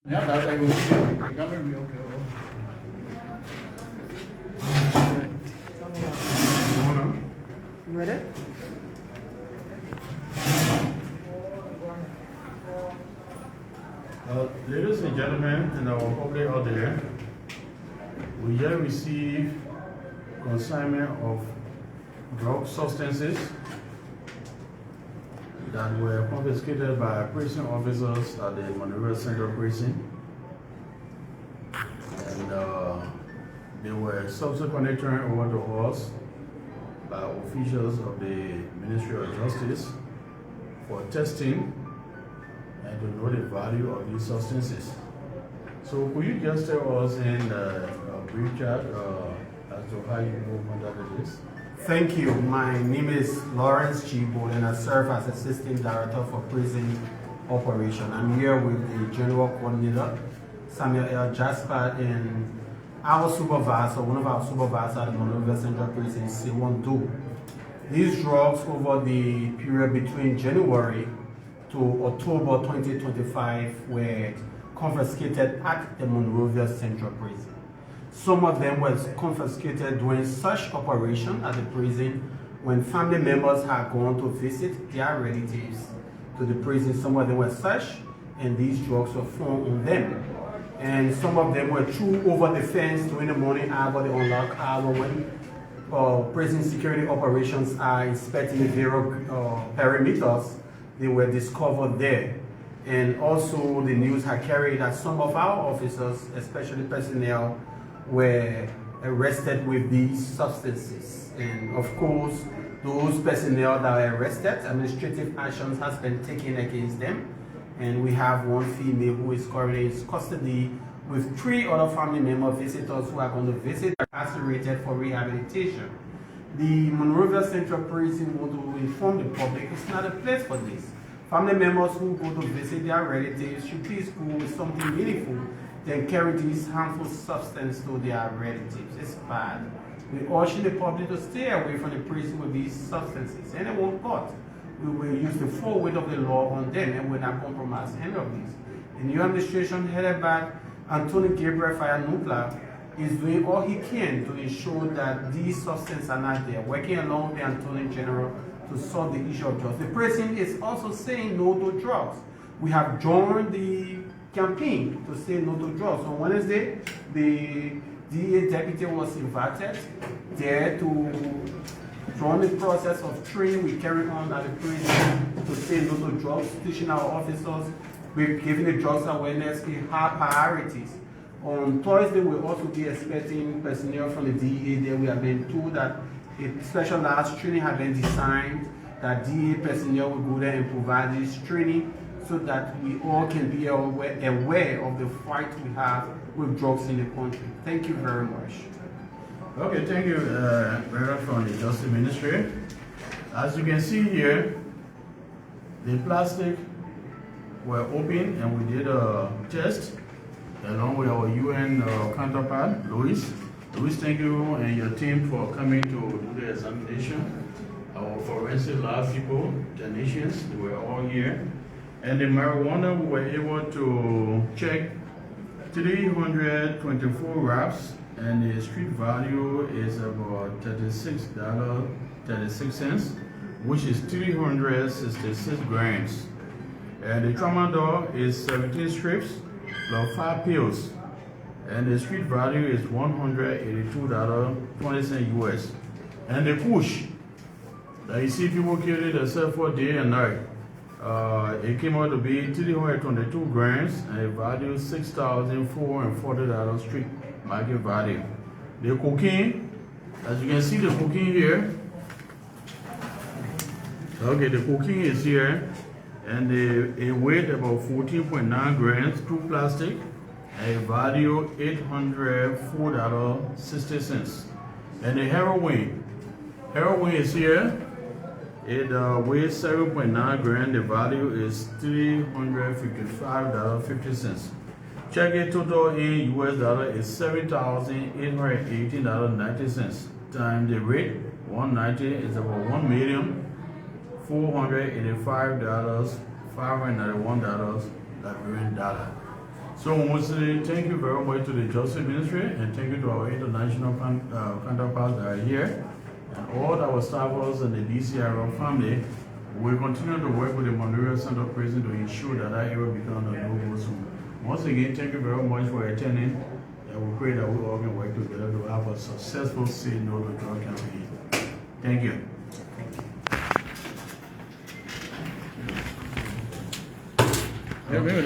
Yeah, that's I will see. The camera will be okay. You ready? Ladies and gentlemen, and our public out there, we just received consignment of drug substances that were confiscated by prison officers at the Monrovia Central Prison, and they were subsequently turned over to us by officials of the Ministry of Justice for testing and to know the value of these substances. So could you just tell us in a brief chat as to how you move on this? Thank you. My name is Lawrence Chibo, and I serve as Assistant Director for Prison Operation. I'm here with the General Coordinator, Samuel L. Jasper, and our supervisor, one of our supervisors at the Monrovia Central Prison, C1 These drugs over the period between January to October 2025 were confiscated at the Monrovia Central Prison. Some of them were confiscated during such operation at the prison when family members had gone to visit their relatives to the prison. Some of them were searched and these drugs were found on them. And some of them were threw over the fence during the morning hour, the unlock hour when prison security operations are inspecting the various perimeters. They were discovered there. And also the news had carried that some of our officers, especially personnel, were arrested with these substances. And of course, those personnel that were arrested, administrative actions has been taken against them. And we have one female who is currently in custody with 3 other family member visitors who are going to visit, incarcerated for rehabilitation. The Monrovia Central Prison want to inform the public it's not a place for this. Family members who go to visit their relatives should please go with something meaningful than carry these harmful substances to their relatives. It's bad. We urge the public to stay away from the prison with these substances. Anyone caught, we will use the full weight of the law on them and will not compromise any of these. The new administration headed by Anthony Gabriel Fayanupla is doing all he can to ensure that these substances are not there, working along with the Attorney General to solve the issue of drugs. The president is also saying no to drugs. We have joined the campaign to say no to drugs. On Wednesday, the DEA deputy was invited there to run the process of training we carry on at the prison to say no to drugs, teaching our officers, we're giving the drugs awareness in high priorities. On Thursday, we'll also be expecting personnel from the DEA there. We have been told that a specialized training has been designed, that DEA personnel will go there and provide this training so that we all can be aware of the fight we have with drugs in the country. Thank you very much. Okay, thank you, Brother from the Justice Ministry. As you can see here, the plastic were open and we did a test along with our UN counterpart, Louis. Louis, thank you and your team for coming to do the examination. Our forensic lab people, technicians, they were all here. And the marijuana, we were able to check 324 wraps, and the street value is about $36.36, which is 366 grams. And the tramadol is 17 strips plus 5 pills. And the street value is $182.20 US. And the push, that you see people carry themselves for day and night, it came out to be 322 grams and it values $6,440 street market value. The cocaine, as you can see the cocaine here, okay, the cocaine is here, and it weighed about 14.9 grams, through plastic, and it value $804.60. And the heroin is here. It weighs 7.9 grams. The value is $355.50. Check it total in US dollar is $7,818.90. Times the rate 190 is about $1,485,591 Liberian dollar. So we must say thank you very much to the Justice Ministry and thank you to our international counterparts that are here and all our staffers and the DCRO family. We'll continue to work with the Monrovia Central Prison to ensure that that area becomes a no-go zone. Once again, thank you very much for attending, and we pray that we all can work together to have a successful Say No to Drug campaign. Thank you. Yeah, maybe not.